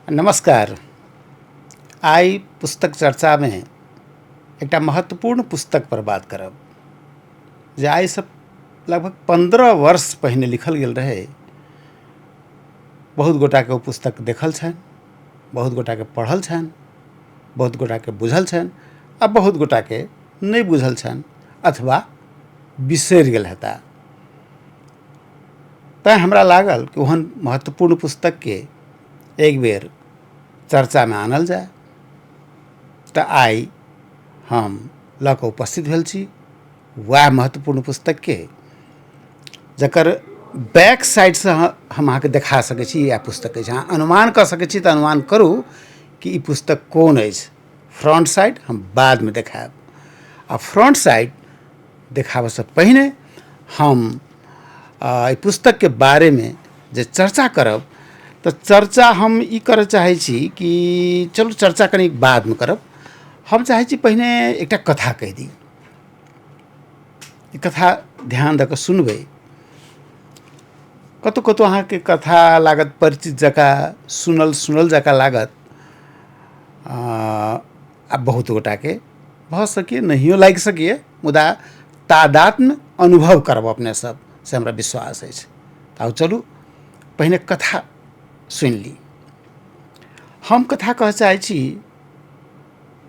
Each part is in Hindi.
नमस्कार। आई पुस्तक चर्चा में एक महत्वपूर्ण पुस्तक पर बात करब जे आई सब लगभग 15 वर्ष पहले लिखल गेल रहे। बहुत गोटा के वो पुस्तक देखल छन, बहुत गोटा के पढ़ल छन, बहुत गोटा के बुझल छन, आ बहुत गोटा के नहीं बुझल छन अथवा बिसरि गेल हेता। तैं हमरा लागल कि ओहन महत्वपूर्ण पुस्तक के एक बेर चर्चा में आनल जाए। तो आई हम लऽ उपस्थित भेल छी वह महत्वपूर्ण पुस्तक के जकर बैक साइड से हम अहाँके देखा सकै छी। यह पुस्तक अछि, अहाँ अनुमान कऽ सकै छी तऽ अनुमान करू कि ई पुस्तक कोन अछि। फ्रंट साइड हम बाद में देखायब, आ फ्रंट साइड देखाबसँ पहिने हम ई पुस्तक के बारे में जे चर्चा करब तो चर्चा हम ई करऽ चाहै छी कि चलू चर्चा कनी बाद में करब। हम चाहै छी पहिने एकटा कथा कहि दी। ई कथा ध्यान दऽ कऽ सुनबै। कतौ कतौ अहाँके कथा लागत परिचित जकाँ, सुनल जकाँ लागत, आ बहुत गोटा के भऽ सकैए नहियो लागि सकैए, मुदा तादात्म्य अनुभव करब अपने सब से हमरा विश्वास अछि। आउ चलू पहिने कथा सुनि ली। हम कथा कह चाहै छी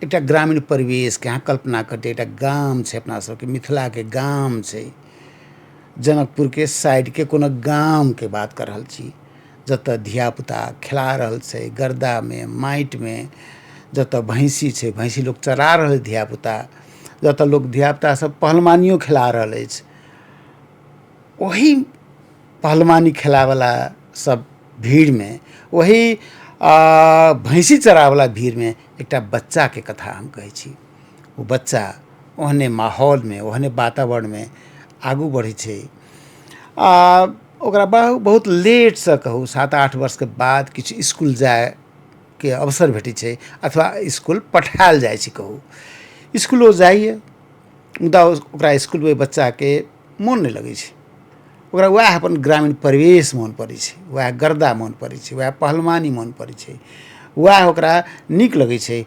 एकटा ग्रामीण परिवेश के। अहाँ कल्पना करते एकटा गाम छै, अपना सबके मिथिला के गाम छै, जनकपुर के साइड के कोनो गाम के बात कर रहल छी, जतऽ धियापुता खेला रहल छै गर्दा में, माटि में, जतऽ भैंसी छै, भैंसी लोग चरा रहल धियापुता, जतऽ लोग धियापुता सब पहलवानियो खेला रहल अछि। वही पहलवानी खेलावला सब भीड़ में, वही भैंसी चरावला भीड़ में एकटा बच्चा के कथा हम कहै छी। वो बच्चा ओहने माहौल में, ओहने वातावरण में आगू बढ़ै छै। ओकरा बहुत लेट से कहू 7-8 वर्ष के बाद किछु स्कूल जाए के अवसर भेटै छै, अथवा स्कूल पठायल जाइ छै कहू। स्कूल ओ जाइए, मुदा ओकरा स्कूल में बच्चा के मोन नहीं लगै छै। ओकरा वह अपन ग्रामीण परिवेश मोन पड़ै छै, वह गर्दा मोन पड़ै छै, वह पहलवानी मोन पड़ै छै, वह ओकरा नीक लगै छै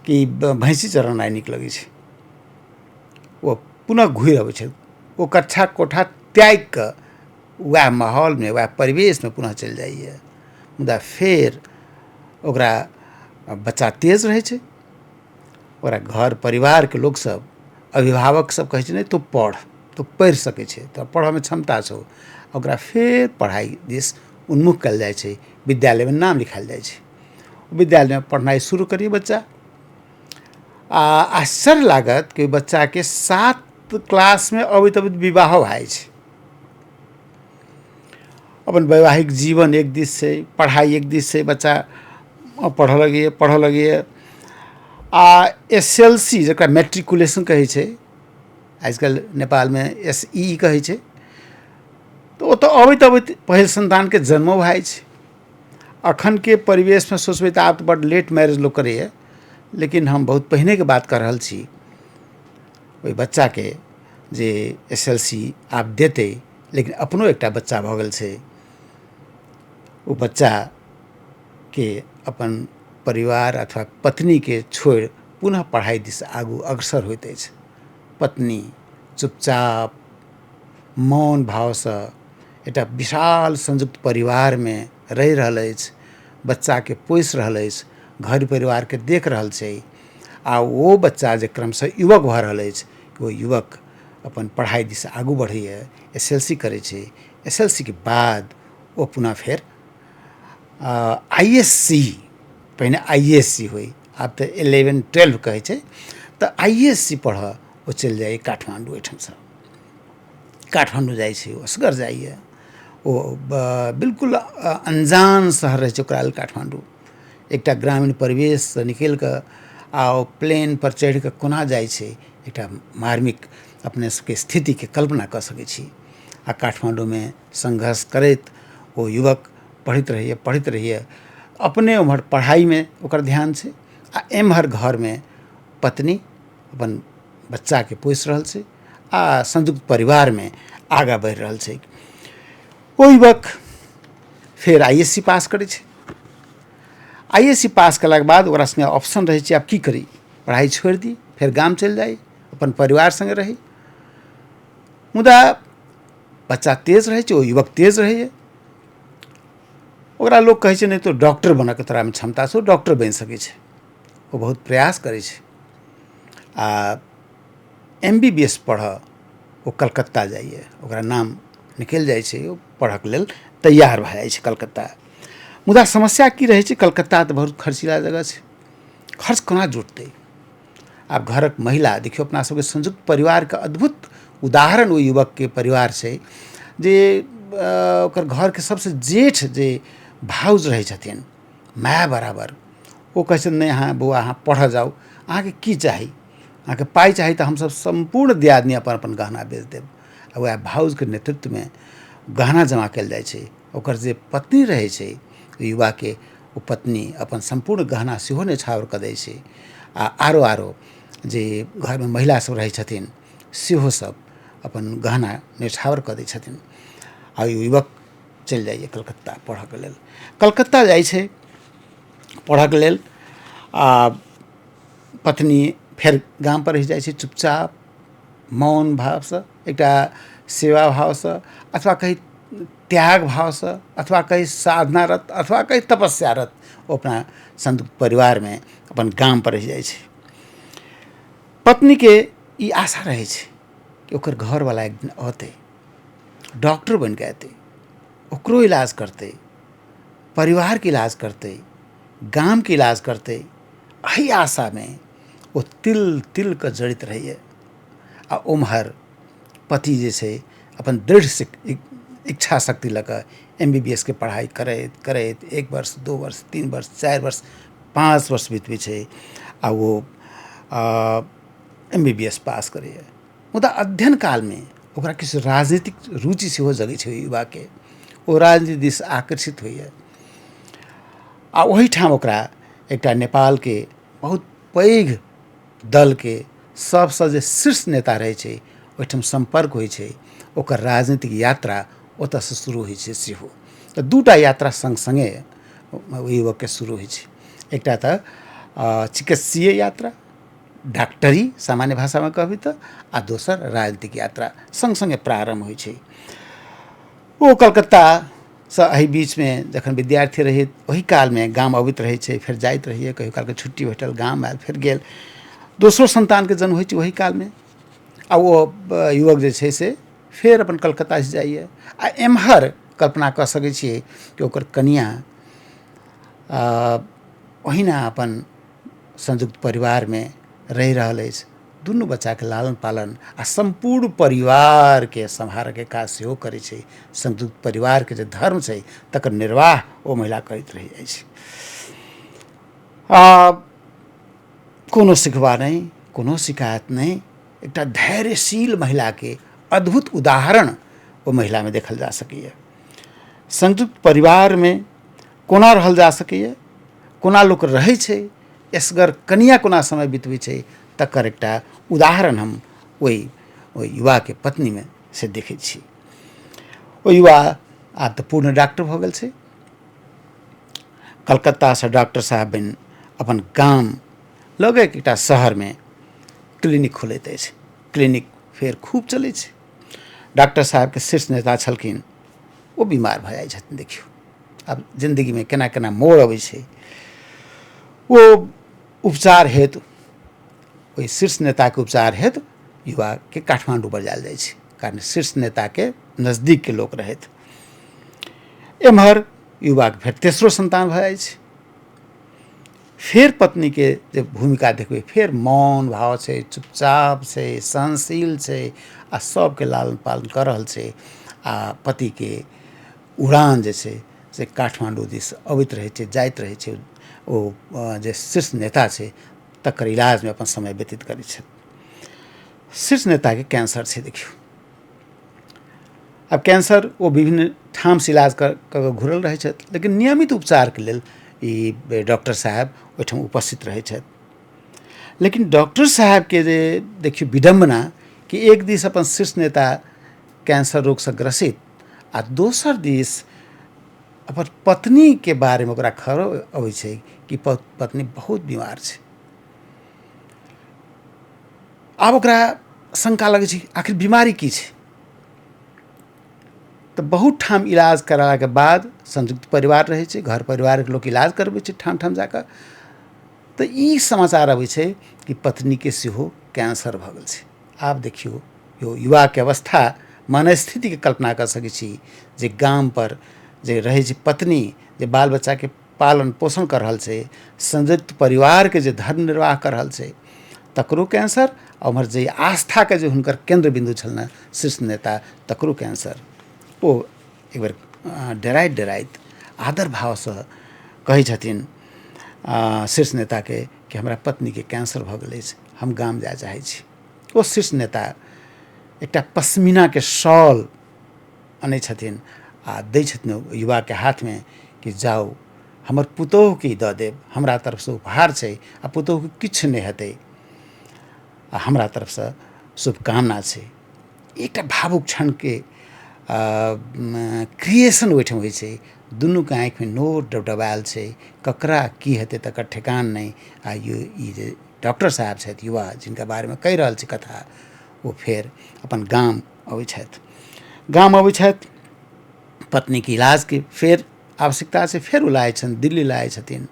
कि भैंसी चरेनाइ नीक लगै छै। वो पुनः घुरि अबै छै, वो कक्षा कोठा त्याग कऽ वह माहौल में, वह परिवेश में पुनः चलि जाइए। मुदा फेर ओकरा बच्चा तेज रहै छै, ओकरा घर परिवार के लोग सब, अभिभावक सब कहै छै नहीं तू पढ़, तो पढ़ि सकै छै, तो पढ़ऽ में क्षमता छौ। ओकरा फेर पढ़ाई दिस उन्मुख कयल जाइ छै, विद्यालय में नाम लिखायल जाइ छै। विद्यालय में पढ़नाई शुरू करिए बच्चा। आश्चर्य लागत कि बच्चा के 7 क्लास में अबैत विवाह भए छै। अपन वैवाहिक जीवन एक दिस से, पढ़ाई एक दिस से, बच्चा पढ़ऽ लगिए। SLC जकरा मैट्रिकुलेशन कहै छै, आजकल नेपाल में SE कहै छै, तो ओतऽ अबैत पहिल संतान के जन्मो भए छै। अखन के परिवेश में सोचबै तऽ आब तऽ बड़ लेट मैरिज लोग करैए, लेकिन हम बहुत पहिने के बात कर रहल छी। ओहि बच्चा के जे SLC आब देतै, लेकिन अपनो एकटा बच्चा भऽ गेल छै। वो बच्चा के अपन परिवार अथवा पत्नी के छोड़ि पुनः पढ़ाई दिस आगू अग्रसर होइत अछि। पत्नी चुपचाप मौन भाव से एकटा विशाल संयुक्त परिवार में रहि रहल अछि, बच्चा के पोसि रहल अछि, घर परिवार के देख रहल छै। आ वो बच्चा जे क्रमशः युवक भऽ रहल अछि, वो युवक अपन पढ़ाई दिस आगू बढ़ैए, SLC करै छै। SLC के बाद वो पुनः फेर ISC, पहिने ISC होई, आब तऽ 11-12 कहै छै, तऽ ISC पढ़ऽ वो चलि जाइए काठमांडू। एहिठामसँ काठमांडू जाइ छै, असगर जाइए। वो बिल्कुल अनजान शहर रहै छै ओकरा लेल काठमांडू। एकटा ग्रामीण परिवेश से निकलि कऽ आ प्लेन पर चढ़ि कऽ कोना जाइ छै, एकटा मार्मिक अपने सबके स्थिति के कल्पना कऽ सकै छी। आ काठमांडू में संघर्ष करैत वो युवक पढ़ैत रहिए। अपने उम्हर पढ़ाई में ओकर ध्यान छै, आ एम्हर घर में पत्नी अपन बच्चा के पोसि रहल छै, आ संयुक्त परिवार में आगाँ बढ़ि रहल छै। ओ युवक फेर ISC पास करै छै। आईएससी पास कलाक बाद ओकरा संगे ऑप्शन रहे छै, आब की करी, पढ़ाई छोड़ दी, फिर गाम चल जाई, अपन परिवार संगे रही। मुदा बच्चा तेज रहे छै, ओ युवक तेज रहे, ओकरा लोग कहै छै नहीं तो डॉक्टर बनऽ के तोरा में क्षमता छौ, डॉक्टर बन सकै छै। वो बहुत प्रयास करे छै आ MBBS पढ़ऽ वो कलकत्ता जाइए, ओकरा नाम निकल जाए छै, वो पढ़क लेल तैयार भऽ जाइ छै कलकत्ता। मुदा समस्या की रहे छै, कलकत्ता तो बहुत खर्चीला जगह छै, खर्च कोना जुटतै। आब घरक महिला देखियो, अपना सबके संयुक्त परिवार के अद्भुत उदाहरण वो युवक के परिवार छै जे ओकर घर के सबसे जेठ जे भाउज रहे छथिन, माय बराबर, वो कहै छथिन नहीं अहाँ बौआ अहाँ पढ़ जाओ, अहाँके की चाही, अहाँके पाई चाही तऽ हमसब संपूर्ण दियादनी अपन अपन गहना बेच देब। आ वएह भाउज के नेतृत्व में गहना जमा कयल जाइ छै। ओकर जे पत्नी रहै छै युवा के, वो पत्नी अपन संपूर्ण गहना सेहो न्यौछावर कऽ दै छै आ आरो जे घर में महिला सब रहै छथिन सेहो सब अपन गहना न्यौछावर कऽ दै छथिन। आ युवक चलि जाइए कलकत्ता पढ़ऽ के लेल। कलकत्ता जाइ छै पढ़ऽ के लेल आ पत्नी फेर गाम पर रहि जाइ छै चुपचाप, मौन भाव से, एकटा सेवा भाव से, अथवा कहीं त्याग भाव से, अथवा कहीं साधनारत, अथवा कहीं तपस्यारत, वो अपना संयुक्त परिवार में अपन गाम पर रहि जाइ छै। पत्नी के ई आशा रहे छै कि ओकर घर वाला एक दिन औते, डॉक्टर बन के अतै, ओकरो इलाज करते, परिवार के इलाज करते, गाम के इलाज करते। एही आशा में वो तिल तिल के जड़ित रहिए। आ उम्हर पति जे छै अपन दृढ़ इच्छा शक्ति लऽ कऽ MBBS के पढ़ाई करैत करैत 1 वर्ष 2 वर्ष 3 वर्ष 4 वर्ष 5 वर्ष बीतबै छै आ वो MBBS पास करैए। मुदा अध्ययन काल में ओकरा किछु राजनीतिक रुचि सेहो जगै छै युवा के, ओ राजनीति दिस आकर्षित होइए आ ओही ठाम ओकरा एकटा नेपाल के बहुत पैघ दल के सबसे जे शीर्ष नेता रहे छै ओहिठाम संपर्क होइ छै। ओकर राजनीतिक यात्रा ओतऽ से शुरू होइ छै सेहो। तऽ दूटा यात्रा संग संगे युवक के शुरू होइ छै, एकटा तऽ चिकित्सीय यात्रा, डॉक्टरी सामान्य भाषा में कहबै तऽ, आ दोसर राजनीतिक यात्रा संग संगे प्रारंभ होइ छै। ओ कलकत्ता से एहि बीच में जखन विद्यार्थी रही वही काल में गाम अबैत रहै छै, फिर जाइत रहिए, कहियो काल के छुट्टी भेटल गाम आयल, फिर गेल। दोसरो संतान के जन्म होइ छै वही काल में आ वो युवक जे छै से फिर अपन कलकत्ता से जाइए। आ एम्हर कल्पना कऽ सकै छियै कि ओकर कनिया ओहिना अपन संयुक्त परिवार में रहि रहल अछि, दुनू बच्चा के लालन पालन आ संपूर्ण परिवार के सम्हारऽ के काज सेहो करै छै। संयुक्त परिवार के जे धर्म छै तकर निर्वाह ओ महिला करैत रहि जाइ छै। कोनो सिखबा नहीं, कोनो शिकायत नहीं, एकटा धैर्यशील महिला के अद्भुत उदाहरण वो महिला में देखल जा सकैए। संयुक्त परिवार में कोना रहल जा सकैए, कोना लोक रहै छै, एसगर कनिया कोना समय बितबै छै, तकर एकटा उदाहरण हम ओहि युवा के पत्नी में से देखै छी। ओ युवा आब तऽ पूर्ण डॉक्टर भऽ गेल छै। कलकत्ता से डॉक्टर साहब बनि अपन गाम लगे एकटा शहर में क्लिनिक खोलैत अछि। क्लिनिक फेर खूब चलै छै। डॉक्टर साहब के शीर्ष नेता छलखिन, वो बीमार भऽ जाइ छथिन। देखियौ आब जिंदगी में केना केना मोड़ अबै छै। वो उपचार हेतु, ओहि शीर्ष नेता के उपचार हेतु युवा के काठमांडू बजायल जाइ छै, कारण शीर्ष नेता के नजदीक के लोक रहैत। एम्हर युवा के फेर तेसरो संतान भऽ जाइ छै। फिर पत्नी के जे भूमिका देखबै, फिर मौन भाव छै, चुपचाप छै, सहनशील छै आ सबके लालन पालन कऽ रहल छै। आ पति के उड़ान जे छै से काठमांडू दिस अबैत रहै छै, जाइत रहै छै। ओ जे शीर्ष नेता छै तकर इलाज में अपन समय व्यतीत करै छै। शीर्ष नेता के कैंसर छै। देखियौ अब कैंसर वो विभिन्न ठाम से इलाज कर घुरल रहै छथि, लेकिन नियमित उपचार के लेल ई डॉक्टर साहब ओहिठाम उपस्थित रहै छथि। लेकिन डॉक्टर साहब के जे देखियौ विडम्बना कि एक दिस अपन शीर्ष नेता कैंसर रोग से ग्रसित आ दोसर दिस अपन पत्नी के बारे में ओकरा खबर अबै छै कि पत्नी बहुत बीमार छै। आब ओकरा शंका लगै छै आखिर बीमारी की छै। तो बहुत ठाम इलाज कराला के बाद संयुक्त परिवार रहे छै, घर परिवार के लोग इलाज करबै छै ठाम ठाम जाकर। तो ई समाचार अबै छै कि पत्नी के सेहो कैंसर भऽ गेल छै। आब देखियो यो युवा के अवस्था, मनस्थिति के कल्पना कर सकै छी जे गाम पर जे रहे छै पत्नी, जे बाल बच्चा के पालन पोषण कर रहल छै, संयुक्त परिवार के जे धर्म निर्वाह कर रहल छै, तकरो कैंसर। और उम्हर जे आस्था के जो हुनकर केंद्र बिंदु छल शीर्ष नेता, तकरो कैंसर। ओ एक बेर डराइत डराइत आदर भाव से कहै छथिन शीर्ष नेता के कि हमरा पत्नी के कैंसर भऽ गेल अछि, हम गाम जाय चाहै छी। ओ शीर्ष नेता एकटा पश्मीना के शॉल अनै छथिन आ दै छथिन युवा के हाथ में कि जाओ हमर पुतोह के दऽ देब, हमरा तरफ से उपहार छै, आ पुतोह के किछु नहि हेतै, आ हमरा तरफ से शुभकामना छै। एकटा भावुक क्षण के क्रिएशन ओहिठाम होइ छै। दुनू के आँखि में नोर डबडबायल छै, ककरा की हेतै तकर ठेकान नहीं। आ ई जे डॉक्टर साहब छथि युवा, जिनका बारे में कहि रहल छी कथा, वो फेर अपन गाम अबै छथि। गाम अबै छथि, पत्नी के इलाज के फेर आवश्यकता से फेर ओ लाए छथिन, दिल्ली लाए छथिन।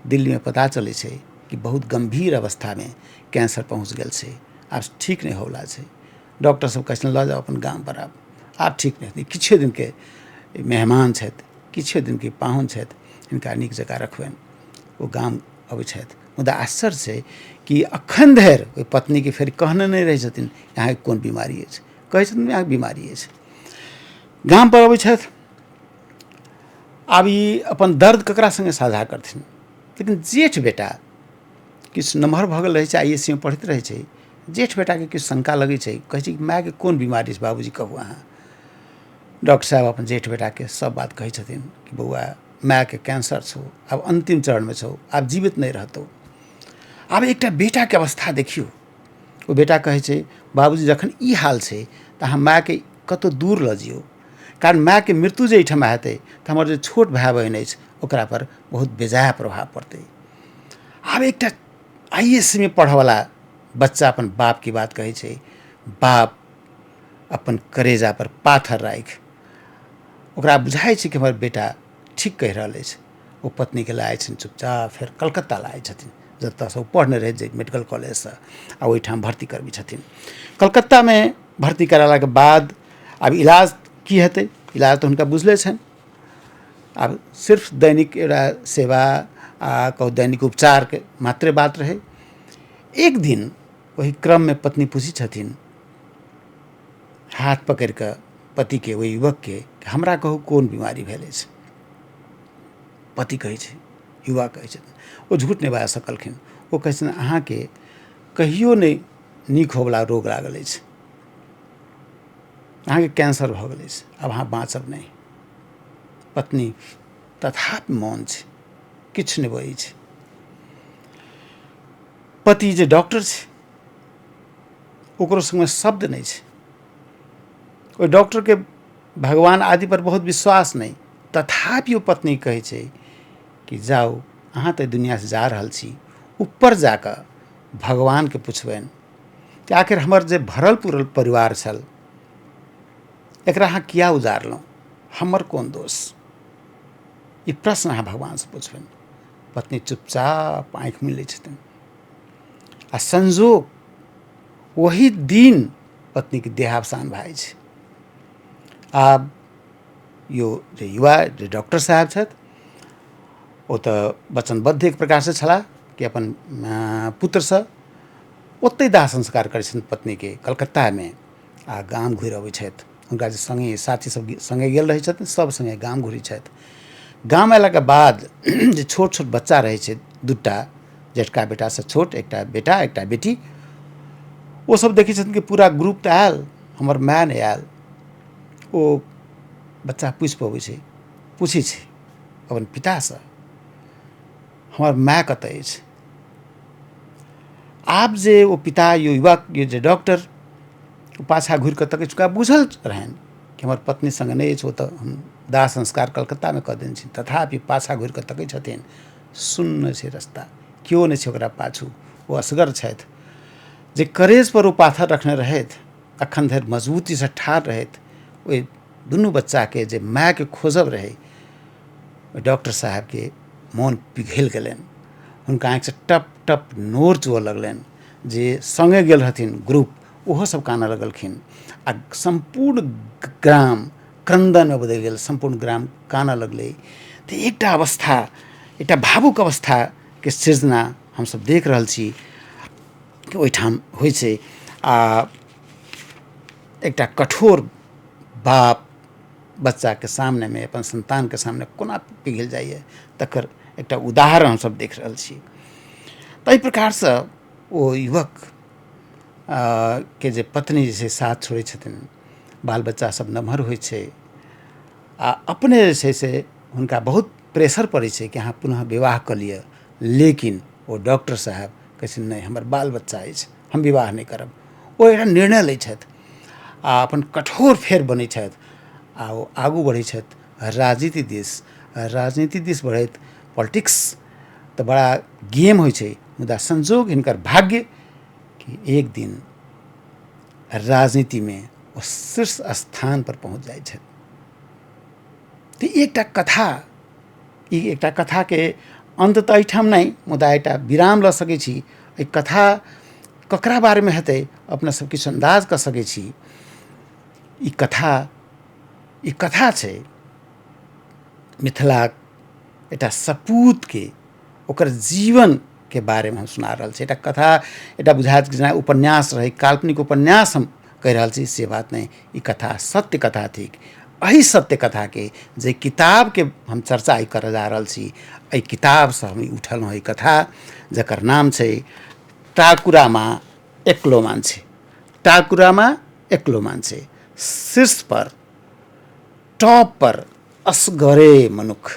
दिल्ली में पता चलै छै कि बहुत गंभीर अवस्था में कैंसर पहुँच गेल छै, आब ठीक नहीं होला छै। डॉक्टर सब कहै छथिन लऽ जाओ अपन गाम पर, आब ठीक नहीं, किछे दिन के मेहमान छथि, किछे दिन के पाहुन छथि, हिनका नीक जकाँ रखबनि। ओ गाम अबै छथि, मुदा आश्चर्य छै कि अखन धरि ओहि पत्नी के फेर कहने नहीं रहै छथिन यहाँ कोन बीमारी अछि, कहै छथिन यहाँ बीमारी अछि। गाम पर अबै छथि, आब ई अपन दर्द ककरा संगे साझा करथिन। लेकिन जेठ बेटा किछु नमहर भऽ गेल रहै छै, IAS में पढ़ैत रहै छै। जेठ बेटा के किछु शंका लगै छै, कहै छै कि माय के कोन बीमारी छै बाबूजी कहू अहाँ। डॉक्टर साहब अपन जेठ बेटा के सब बात कहै छथिन कि बौआ माय के कैंसर छौ, आब अंतिम चरण में छौ, आब जीवित नहीं रहतौ। आब एकटा बेटा के अवस्था देखियो। ओ बेटा कहै छै बाबूजी जखन ई हाल छै तऽ अहाँ माय के कतौ दूर लऽ जियौ, कारण माय के मृत्यु जे एहिठाम हेतै तऽ हमर जे छोट भाई बहन अछि ओकरा पर बहुत बेजाय प्रभाव पड़तै। आब एकटा IAS में पढ़यवला बच्चा अपन बाप की बात कहै छै। बाप अपन करेजा पर पाथर राखि, ओकरा बुझाइ छै कि हमर बेटा ठीक कहि रहल अछि। ओ पत्नी के लाए छथिन चुपचाप, फेर कलकत्ता लाए छथिन जतऽसँ ओ पढ़ने रहै जे मेडिकल कॉलेज से, आ ओहिठाम भर्ती करबै छथिन। कलकत्ता में भर्ती कराला के बाद आब इलाज की हेतै, इलाज तऽ हुनका बुझले छनि। आब सिर्फ दैनिक सेवा आ कहू दैनिक उपचार के मात्रे बात रहे। एक दिन वही क्रम में पत्नी पूछी छथिन, हाथ पकड़ के पति के, वही युवक के, हमरा कहू कोन बीमारी भेल अछि। पति कहै छै, युवा कहै छथिन, ओ झूठ नहीं बाजि सकलखिन। ओ कहै छथिन अहाँ के कहियो नहीं नीक होवला रोग लागल अछि, अहाँ के कैंसर भऽ गेल अछि, आब अहाँ बाँचब नहीं। पत्नी तथापि मौन छै, किछु नहीं बजै छै। पति जे डॉक्टर छै ओकरो संगे शब्द नहीं छै। ओहि डॉक्टर के भगवान आदि पर बहुत विश्वास नहीं, तथापि ओ पत्नी कहै छै कि जाओ अहाँ तऽ दुनिया से जा रहल छी, ऊपर जाकर भगवान के पुछबनि कि आखिर हमर जे भरल पूरल परिवार छल एकरा अहाँ किया उजारलहुँ, हमर कोन दोष। ई प्रश्न अहाँ भगवान से पुछबनि। पत्नी चुपचाप आँखि मिलै छथिन। आ संजोग वही दिन पत्नी के देहावसान भए छै। आब यो जे युवा जे डॉक्टर साहब छथि ओ तऽ वचनबद्ध एक प्रकार से छलाह कि अपन पुत्र से ओतै दाह संस्कार करै छथिन पत्नी के कलकत्ता में, आ गाम घुरि अबै छथि। हुनका जे संगे साथी सब संगे गेल रहै छथिन सब संगे गाम घुरै छथि। गाम अयला के बाद जे छोट छोट बच्चा रहै छै दूटा, जेठका बेटा से छोट, एकटा बेटा एकटा बेटी, ओ सब देखै छथिन कि पूरा ग्रुप तऽ आयल, हमर माय नहीं आयल। ओ बच्चा पूछि पबै छै, पूछै छै अपन पिता से हमर माय कतऽ अछि। आब जे ओ पिता यो युवक यो जे डॉक्टर पाछा घुरि कऽ तकै, चुका बुझल रहनि कि हमर पत्नी संग नहीं अछि, ओ तऽ हम दाह संस्कार कलकत्ता में कऽ देने छी, तथापि पाछा घुरि कऽ तकै छथिन, शून्य छै रास्ता, केओ नहि छै ओकरा पाछू। ओ असगर छथि जे करेज पर ओ पाथर रखने रहथि, अखन धरि मजबूती से ठाढ़ रहथि। ओहि दुनू बच्चाके जे मायके खोजब रहै, डॉक्टर साहबके मोन पिघलि गेलनि, हुनका आँखिसँ टप टप नोर चुअ लगलनि। जे सङ्गे गेल रहथिन ग्रुप ओहो सब कानऽ लगलखिन आ सम्पूर्ण ग्राम क्रन्दनमे बदलि गेल, सम्पूर्ण ग्राम कानऽ लगलै। तऽ एकटा अवस्था, एकटा भावुक अवस्थाके सृजना हमसब देख रहल छी कि ओहिठाम होइ छै। आ एकटा कठोर बाप बच्चाके सामनेमे, अपन संतानके सामने कोना पिघलि जाइए, तकर एकटा उदाहरण हमसब देख रहल छी। ताहि प्रकारसँ ओ युवक के जे पत्नी जे छै साथ छोड़ै छथिन, बाल बच्चा सब नमहर होइ छै आ अपने जे छै से हुनका बहुत प्रेशर पड़ै छै कि अहाँ पुनः विवाह कऽ लिअ, लेकिन ओ डॉक्टर साहब कहै छै नहि, हमर बाल बच्चा अछि, हम विवाह नहि करब। ओ एकटा निर्णय लै छथि आ अपन कठोर फेर बनै छथि आ ओ आगू बढ़ै छथि राजनीति दिस बढ़ैत। पॉलिटिक्स तऽ बड़ा गेम होइ छै, मुदा संजोग हिनकर भाग्य कि एक दिन राजनीति में वो शीर्ष स्थान पर पहुँच जाइ छथि। तऽ एकटा कथा, ई एकटा कथाके अंत तऽ एहिठाम नहि, मुदा एकटा विराम लऽ सकै छी। एहि कथा ककरा बारेमे हेतै अपना सब किछु अंदाज कऽ सकै छी। ई कथा छै मिथिलाक एकटा सपूतके, ओकर जीवनके बारेमे हम सुना रहल छी। एकटा कथा, एकटा बुझाइत जेना उपन्यास रहै, काल्पनिक उपन्यास हम कहि रहल छी, से बात नहीं। ई कथा सत्य कथा थिक। एहि सत्य कथाके जे किताबके हम चर्चा आई करऽ जा रहल छी, एहि किताबसँ हम उठल हँ। ई कथा जकर नाम छै टाकुरामा एक्लो मान्छे। टाकुरामा एक्लो मान्छे। शीर्ष पर, टॉप पर असगरे मनुख।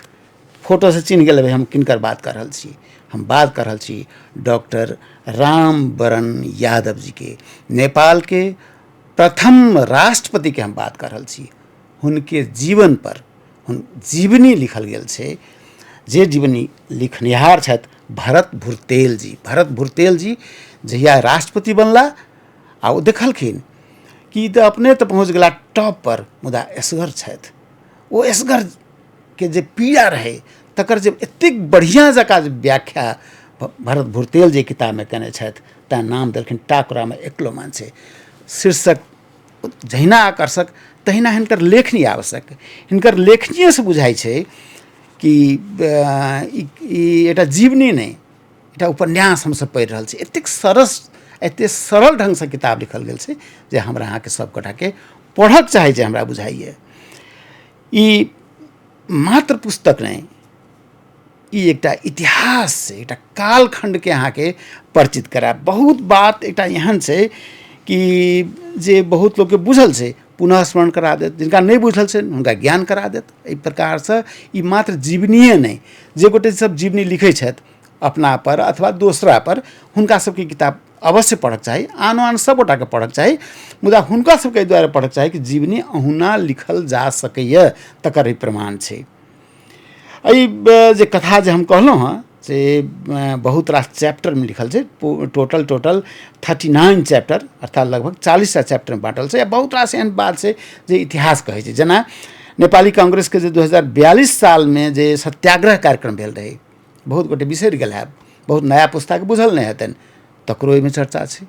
फोटो से चिन्ह गेल हम किनकर बात कर रहल छी। हम बात कर रहल छी डॉक्टर रामवरण यादव जी के, नेपाल के प्रथम राष्ट्रपति के हम बात कर रहल छी। हुनके जीवन पर जीवनी लिखल गेल छै, जे जीवनी लिखनिहार छथि भरत भुरतेल जी। भरत भुरतेल जी जहिया राष्ट्रपति बनला आ ओ देखलखिन कि तऽ अपने तऽ पहुँच गेला टॉप पर, मुदा असगर छथि। ओ असगर के जे पीड़ा रहे तकर जे एतेक बढ़िया जकाँ व्याख्या भरत भुरतेल जी किताबमे केने छथि, तेँ नाम देलखिन टाकुरामा एक्लो मान्छे। शीर्षक जहिना आकर्षक तहिना हिनकर लेखनी आवश्यक। हिनकर लेखनिएसँ बुझाइ छै कि ई एकटा जीवनी नहि, एकटा उपन्यास हमसब पढ़ि रहल छी। एतेक सरल ढङ्गसँ किताब लिखल गेल छै जे हमरा अहाँके सबगोटाके पढ़क चाही छै, हमरा बुझाइए। ई मात्र पुस्तक नहीं, ई एकटा इतिहास छै, एकटा कालखंडके अहाँके परिचित करायब। बहुत बात एकटा एहन छै कि जे बहुत लोकके बुझल छै, पुनः स्मरण करा देत। जिनका नहीं बुझल छै हुनका ज्ञान करा देत। एहि प्रकारसँ ई मात्र जीवनीये नहीं, जे गोटे सब जीवनी लिखै छथि अपना पर अथवा दोसरा पर, हुनका सबके किताब अवश्य पढ़क चाही। आन सब गोटाके पढ़क चाही, मुदा हुनका सबके एहि दुआरे पढ़क चाही कि जीवनी अहुना लिखल जा सकैए, तकर ई प्रमाण छै। एहि जे कथा जे हम कहलहुँ हँ से बहुत रास चैप्टरमे लिखल छै। टोटल 39 चैप्टर, अर्थात लगभग 40टा चैप्टरमे बाँटल छै। बहुत रास एहन बात छै जे इतिहास कहै छै। जेना नेपाली कांग्रेसके जे 2042 सालमे जे सत्याग्रह कार्यक्रम भेल रहै, बहुत गोटे बिसरि गेल हैब, बहुत नया पुस्ताके बुझल नहीं हेतनि, तकरो एहिमे चर्चा छै।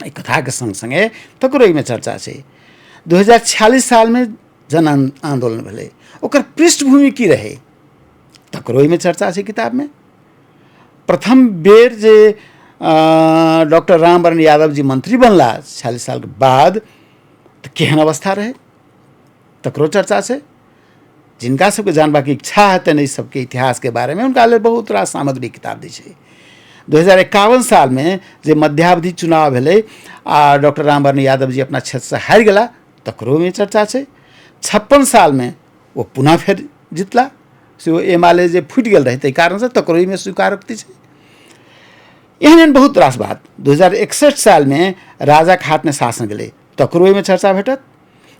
एहि कथाके संग संगे तकरो एहिमे चर्चा छै। 2046 सालमे जन आंदोलन भेलै, ओकर पृष्ठभूमि की रहै, तकरो एहिमे चर्चा छै किताबमे। प्रथम बेर जे डॉक्टर रामवरण यादव जी मंत्री बनला 46 साल के बाद, तऽ केहन अवस्था रहे, तकरो चर्चा छै। जिनका सबके जानबाक इच्छा हेतनि एहि सबके इतिहासके बारेमे, हुनका लेल बहुत रास सामग्री किताब दै छै। 2051 सालमे जे मध्यावधि चुनाव भेलै आ डॉक्टर रामवरण यादव जी अपना क्षेत्रसँ हारि गेला, तकरोमे चर्चा छै। 56 सालमे वो पुनः फेर जितला, से वो एमाले जे फुटि गेल रहै ताहि कारणसँ, तकरो एहिमे स्वीकारोक्ति छै। एहन बहुत रास बात। 2061 सालमे राजाक हाथमे शासन गेलै, तकरो एहिमे चर्चा भेटत।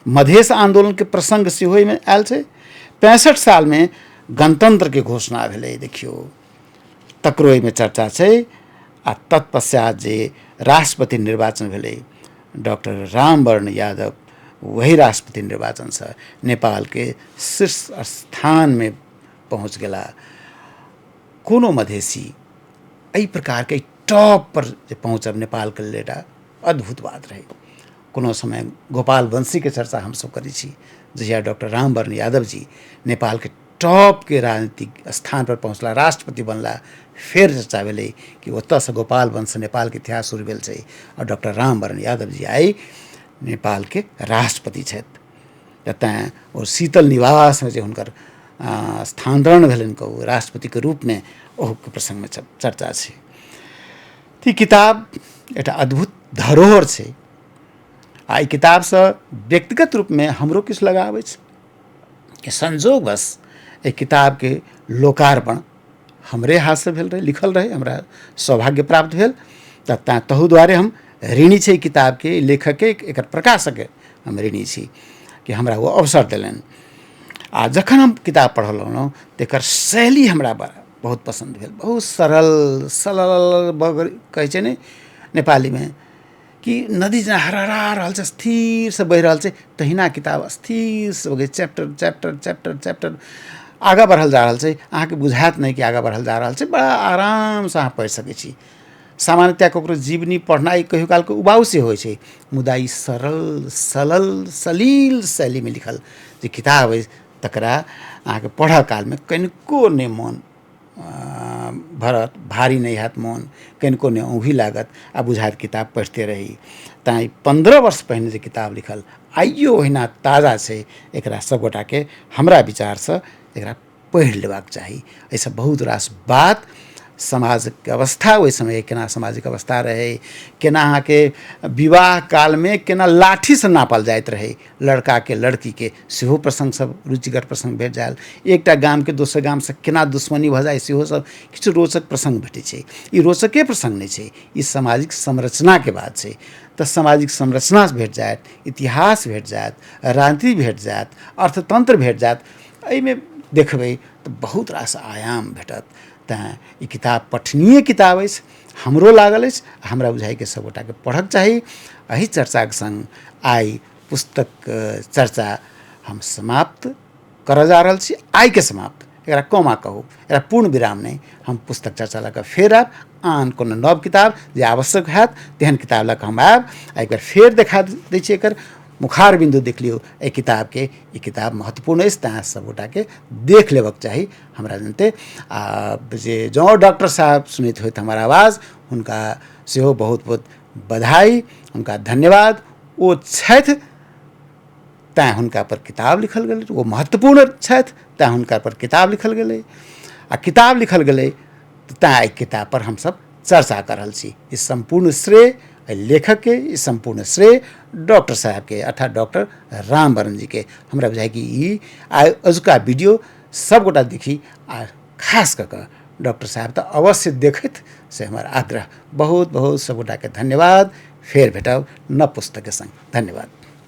मधेश आंदोलन के प्रसंग सेहो एहिमे आयल छै। 65 साल में गणतंत्र के घोषणा भेलै, देखियो तकरो एहिमे चर्चा छै। आ तत्पश्चात जे राष्ट्रपति निर्वाचन भेलै, डॉक्टर रामवरण यादव वही राष्ट्रपति निर्वाचन से नेपाल के शीर्ष स्थान में पहुँच गेला। कोनो मधेसी एहि प्रकार के टॉप पर जे पहुँचब नेपाल के लेल अद्भुत बात रहे। कोनो समय गोपाल वंशी के चर्चा हम सब करै छी, जहिया डॉक्टर रामवरण यादव जी नेपाल के टॉप के राजनीतिक स्थान पर पहुँचला, राष्ट्रपति बनला, फिर चर्चा भेलै कि ओतऽ से गोपाल वंश नेपाल के इतिहास शुरू भेल छै और डॉक्टर रामवरण यादव जी आई नेपाल के राष्ट्रपति छथि। तैँ ओ शीतल निवास में जे हुनकर स्थानांतरण भेलनि कहू राष्ट्रपति के रूप में, ओह के प्रसंग में चर्चा छै। ई किताब एकटा अद्भुत धरोहर छै। आ ई किताब से व्यक्तिगत रूप में हमरो किछु लगाव अछि कि संजोगवश एहि किताब के लोकार्पण हमरे हाथ से भेल रहे, लिखल रहे, हमरा सौभाग्य प्राप्त भेल। तैँ तहु दुआरे हम ऋणी छै किताब के, लेखक के, एकर प्रकाशक के हम ऋणी छी कि हमरा वो अवसर देलनि। आ जखन हम किताब पढ़लहुँ तेकर शैली हमरा बहुत पसंद भेल। बहुत सरल सलल कहै छै ने नेपाली में कि नदी जेना हरहरा रहल छै, स्थिर से बहि रहल छै, तहिना किताब स्थिर से बहि चैप्टर चैप्टर चैप्टर चैप्टर आगाँ बढ़ल जा रहल छै। अहाँके बुझायत नहीं कि आगाँ बढ़ल जा रहल छै, बड़ा आराम से अहाँ पढ़ि सकै छी। सामान्यतः ककरो जीवनी पढ़नाइ कहियो काल के उबाऊ से होइ छै, मुदा ई सरल सलल सलील शैली में लिखल जे किताब अछि तकरा अहाँके पढ़ऽ काल में कनिको नहि मोन भरत, भारी नहीं हैत मोन, कनिको नहीं औंधी लागत, आ बुझायत किताब पढ़ते रही। तैँ 15 वर्ष पहिने जे किताब लिखल आइयो ओहिना ताजा छै। एकरा सब गोटा के हमरा विचार से एकरा पढ़ि लेबाक चाही। एहिसँ बहुत रास बात, समाजिक अवस्था, ओहि समय केना सामाजिक अवस्था रहे, केना अहाँके विवाह काल में केना लाठी से नापल जाइत रहे लड़का के लड़की के, सेहो प्रसंग सब रुचिकर प्रसंग भेट जायल। एकटा गाम के दोसर गाम से केना दुश्मनी भऽ जाय, सेहो सब किछु रोचक प्रसंग भेटै छै। ई रोचके प्रसंग नहीं छै, ई सामाजिक संरचना के बात छै। तऽ सामाजिक संरचना भेट जायत, इतिहास भेट जायत, राजनीति भेट जायत, अर्थतंत्र भेट जायत। एहिमे देखबै तऽ बहुत रास आयाम भेटत। तैँ ई किताब पठनीय किताब अछि, हमरो लागल अछि। हमरा बुझाइ कि सब गोटा के पढ़क चाही। एहि चर्चा के संग आई पुस्तक चर्चा हम समाप्त करऽ जा रहल छी। आई के समाप्त, एकरा कोमा कहू, एकरा पूर्ण विराम नहीं। हम पुस्तक चर्चा लऽ कऽ फेर आयब, आन कोनो नव किताब जे आवश्यक हैत तेहन किताब लऽ कऽ हम आयब। एक बेर फेर देखा दै छी एकर मुखार बिंदु देख लियो एहि किताब के। ई किताब महत्वपूर्ण अछि, तैँ सब गोटा के देख लेबक चाही हमरा जनते। आ जे जँ डॉक्टर साहब सुनैत होइत हमर आवाज़, हुनका सेहो बहुत बहुत बधाई, हुनका धन्यवाद। ओ छथि तैँ हुनका पर किताब लिखल गेलै, वो महत्वपूर्ण छथि तैँ हुनका पर किताब लिखल गेलै। आ किताब लिखल गेलै तैँ एहि किताब पर हमसब चर्चा कर रहल छी। ई संपूर्ण श्रेय लेखक के, ई संपूर्ण श्रेय डॉक्टर साहब के, अर्थात डॉक्टर रामवरण जी के। हमरा बुझाइ कि ई अजुका वीडियो सब गोटा देखी, आ खास कऽ कऽ डॉक्टर साहब तऽ अवश्य देखैत से हमर आग्रह। बहुत बहुत सब गोटा के धन्यवाद। फेर भेटब नव पुस्तक के संग। धन्यवाद।